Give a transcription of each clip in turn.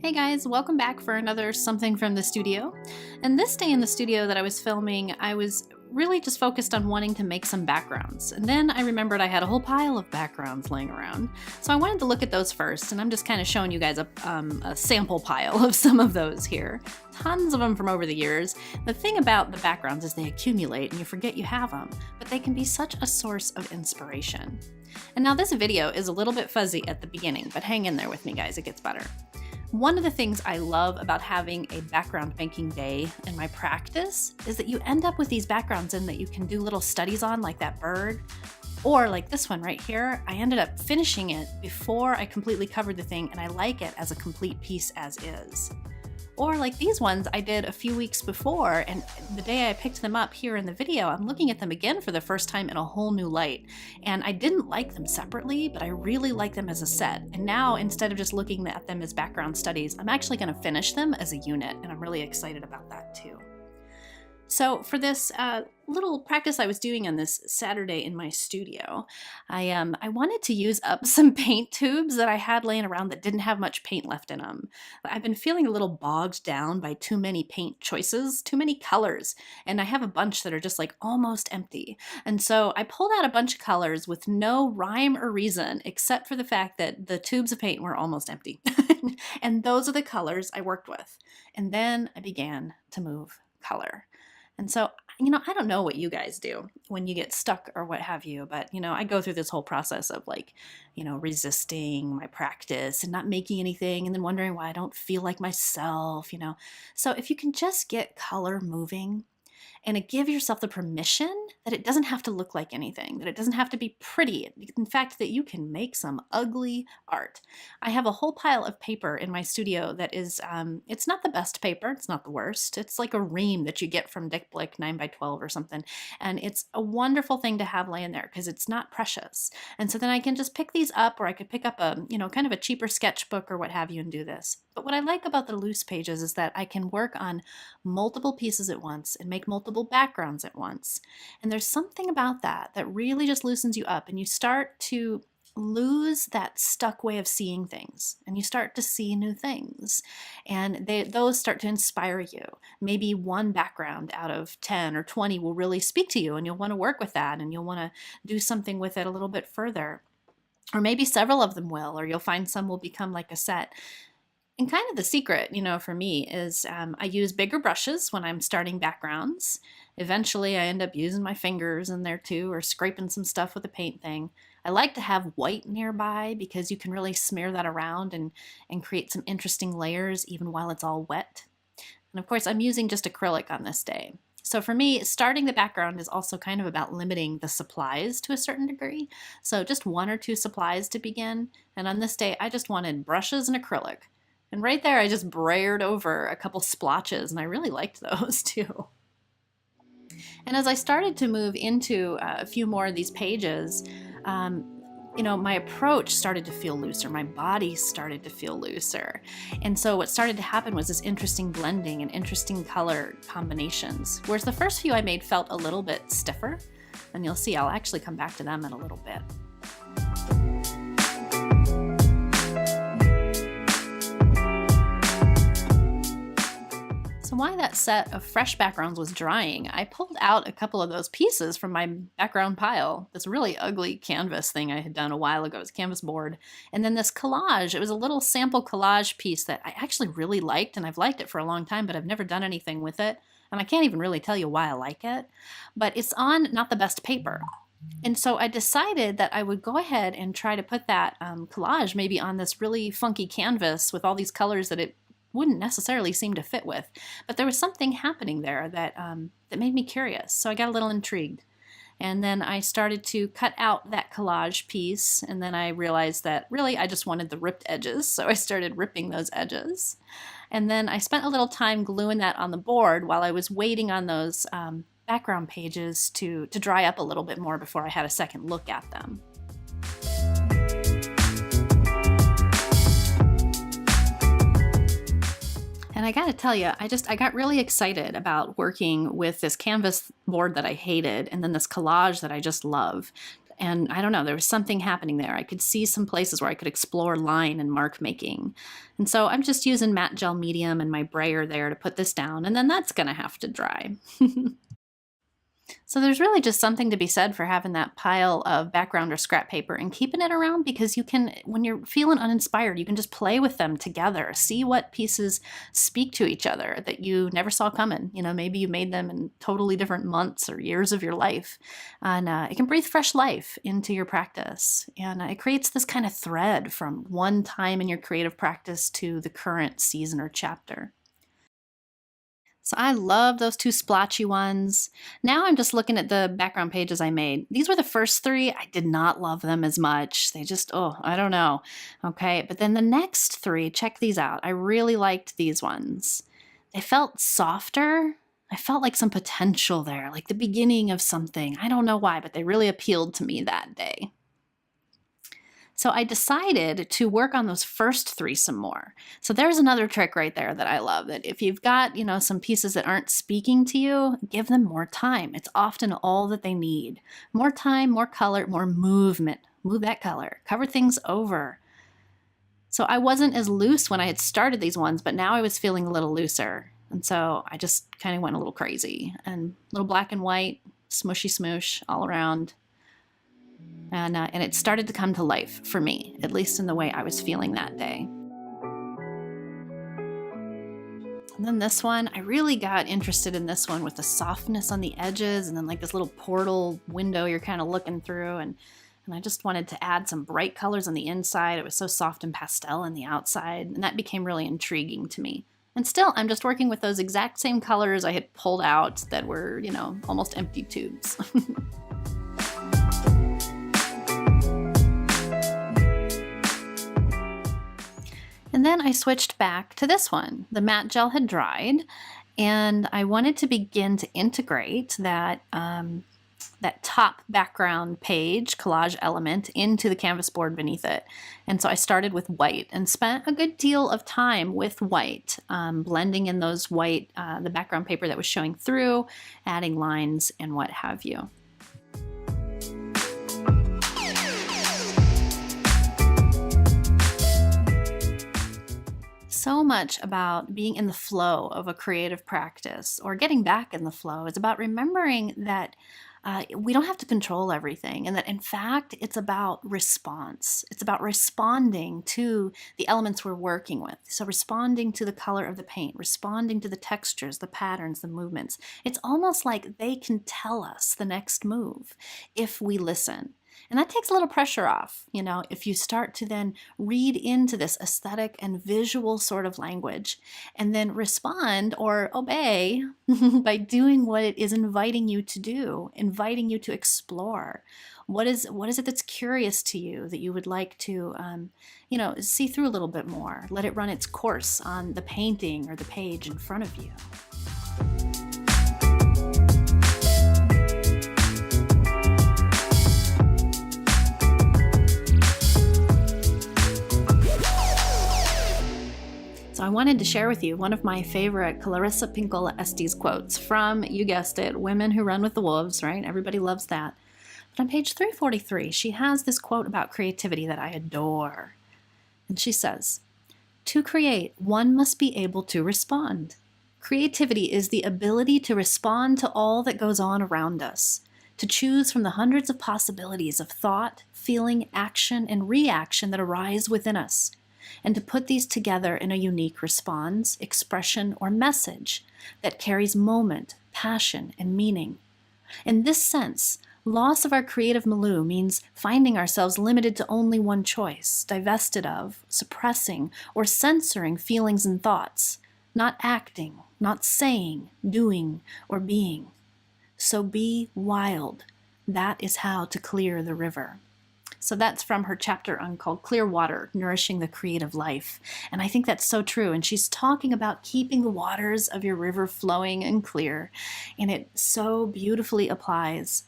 Hey guys, welcome back for another something from the studio. And this day in the studio that I was filming, I was really just focused on wanting to make some backgrounds. And then I remembered I had a whole pile of backgrounds laying around. So I wanted to look at those first, and I'm just kind of showing you guys a sample pile of some of those here. Tons of them from over the years. The thing about the backgrounds is they accumulate and you forget you have them, but they can be such a source of inspiration. And now this video is a little bit fuzzy at the beginning, but hang in there with me guys, it gets better. One of the things I love about having a background making day in my practice is that you end up with these backgrounds in that you can do little studies on, like that bird, or like this one right here. I ended up finishing it before I completely covered the thing, and I like it as a complete piece as is. Or like these ones I did a few weeks before, and the day I picked them up here in the video, I'm looking at them again for the first time in a whole new light. And I didn't like them separately, but I really like them as a set. And now, instead of just looking at them as background studies, I'm actually going to finish them as a unit, and I'm really excited about that too. So for this little practice I was doing on this Saturday in my studio, I wanted to use up some paint tubes that I had laying around that didn't have much paint left in them. I've been feeling a little bogged down by too many paint choices, too many colors, and I have a bunch that are just like almost empty. And so I pulled out a bunch of colors with no rhyme or reason except for the fact that the tubes of paint were almost empty. And those are the colors I worked with. And then I began to move color. And so, I don't know what you guys do when you get stuck or what have you, but, I go through this whole process of resisting my practice and not making anything and then wondering why I don't feel like myself, So if you can just get color moving and give yourself the permission that it doesn't have to look like anything, that it doesn't have to be pretty. In fact, that you can make some ugly art. I have a whole pile of paper in my studio that is, it's not the best paper, it's not the worst. It's like a ream that you get from Dick Blick 9x12 or something. And it's a wonderful thing to have laying there because it's not precious. And so then I can just pick these up, or I could pick up a, kind of a cheaper sketchbook or what have you and do this. But what I like about the loose pages is that I can work on multiple pieces at once and make multiple backgrounds at once. And there's something about that really just loosens you up, and you start to lose that stuck way of seeing things, and you start to see new things, and those start to inspire you. Maybe one background out of 10 or 20 will really speak to you, and you'll want to work with that, and you'll want to do something with it a little bit further. Or maybe several of them will, or you'll find some will become like a set. And kind of the secret, for me is I use bigger brushes when I'm starting backgrounds. Eventually, I end up using my fingers in there too, or scraping some stuff with a paint thing. I like to have white nearby because you can really smear that around and create some interesting layers even while it's all wet. And of course, I'm using just acrylic on this day. So for me, starting the background is also kind of about limiting the supplies to a certain degree. So just one or two supplies to begin. And on this day, I just wanted brushes and acrylic. And right there, I just brayered over a couple splotches, and I really liked those too. And as I started to move into a few more of these pages, my approach started to feel looser. My body started to feel looser. And so what started to happen was this interesting blending and interesting color combinations. Whereas the first few I made felt a little bit stiffer. And you'll see I'll actually come back to them in a little bit. So while that set of fresh backgrounds was drying, I pulled out a couple of those pieces from my background pile. This really ugly canvas thing I had done a while ago. It was a canvas board. And then this collage. It was a little sample collage piece that I actually really liked, and I've liked it for a long time, but I've never done anything with it. And I can't even really tell you why I like it. But it's on not the best paper. And so I decided that I would go ahead and try to put that collage maybe on this really funky canvas with all these colors that it wouldn't necessarily seem to fit with. But there was something happening there that made me curious. So I got a little intrigued. And then I started to cut out that collage piece. And then I realized that really I just wanted the ripped edges. So I started ripping those edges. And then I spent a little time gluing that on the board while I was waiting on those background pages to dry up a little bit more before I had a second look at them. And I gotta tell you, I got really excited about working with this canvas board that I hated and then this collage that I just love. And I don't know, there was something happening there. I could see some places where I could explore line and mark making. And so I'm just using matte gel medium and my brayer there to put this down, and then that's gonna have to dry. So there's really just something to be said for having that pile of background or scrap paper and keeping it around, because you can, when you're feeling uninspired, you can just play with them together, see what pieces speak to each other that you never saw coming. You know, maybe you made them in totally different months or years of your life. And it can breathe fresh life into your practice. And it creates this kind of thread from one time in your creative practice to the current season or chapter. So I love those two splotchy ones. Now I'm just looking at the background pages I made. These were the first three. I did not love them as much. They just, oh, I don't know. Okay, but then the next three, check these out. I really liked these ones. They felt softer. I felt like some potential there, like the beginning of something. I don't know why, but they really appealed to me that day. So I decided to work on those first three some more. So there's another trick right there that I love, that if you've got, some pieces that aren't speaking to you, give them more time. It's often all that they need. More time, more color, more movement. Move that color. Cover things over. So I wasn't as loose when I had started these ones, but now I was feeling a little looser. And so I just kind of went a little crazy. And a little black and white, smushy smoosh all around. And it started to come to life for me, at least in the way I was feeling that day. And then this one, I really got interested in this one with the softness on the edges, and then like this little portal window you're kind of looking through. And I just wanted to add some bright colors on the inside. It was so soft and pastel on the outside, and that became really intriguing to me. And still, I'm just working with those exact same colors I had pulled out that were, almost empty tubes. And then I switched back to this one. The matte gel had dried, and I wanted to begin to integrate that top background page collage element into the canvas board beneath it. And so I started with white and spent a good deal of time with white, blending in those white, the background paper that was showing through, adding lines and what have you. So much about being in the flow of a creative practice or getting back in the flow is about remembering that we don't have to control everything, and that in fact it's about response. It's about responding to the elements we're working with. So responding to the color of the paint, responding to the textures, the patterns, the movements. It's almost like they can tell us the next move if we listen. And that takes a little pressure off, if you start to then read into this aesthetic and visual sort of language and then respond or obey by doing what it is inviting you to do, inviting you to explore. What is it that's curious to you that you would like to, see through a little bit more? Let it run its course on the painting or the page in front of you. So I wanted to share with you one of my favorite Clarissa Pinkola Estes quotes from, you guessed it, Women Who Run with the Wolves, right? Everybody loves that. But on page 343, she has this quote about creativity that I adore. And she says, "To create, one must be able to respond. Creativity is the ability to respond to all that goes on around us, to choose from the hundreds of possibilities of thought, feeling, action, and reaction that arise within us, and to put these together in a unique response, expression, or message that carries moment, passion, and meaning. In this sense, loss of our creative milieu means finding ourselves limited to only one choice, divested of, suppressing, or censoring feelings and thoughts, not acting, not saying, doing, or being. So be wild. That is how to clear the river." So that's from her chapter on called Clear Water, Nourishing the Creative Life. And I think that's so true. And she's talking about keeping the waters of your river flowing and clear. And it so beautifully applies.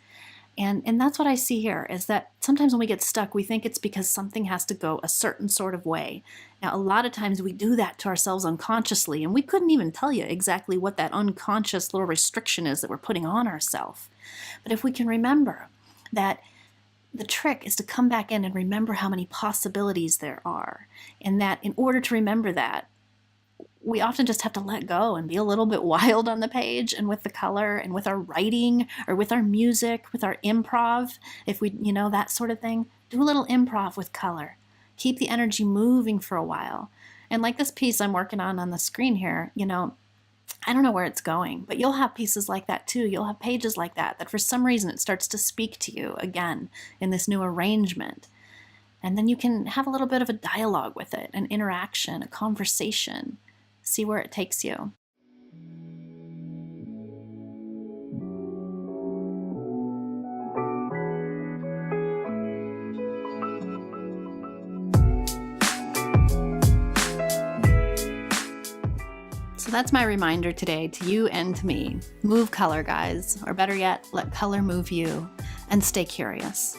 And that's what I see here, is that sometimes when we get stuck, we think it's because something has to go a certain sort of way. Now, a lot of times we do that to ourselves unconsciously, and we couldn't even tell you exactly what that unconscious little restriction is that we're putting on ourselves. But if we can remember that the trick is to come back in and remember how many possibilities there are. And that in order to remember that, we often just have to let go and be a little bit wild on the page and with the color and with our writing or with our music, with our improv, if we, that sort of thing. Do a little improv with color. Keep the energy moving for a while. And like this piece I'm working on the screen here, I don't know where it's going, but you'll have pieces like that too. You'll have pages like that for some reason it starts to speak to you again in this new arrangement. And then you can have a little bit of a dialogue with it, an interaction, a conversation. See where it takes you. So that's my reminder today to you and to me. Move color, guys. Or better yet, let color move you. And stay curious.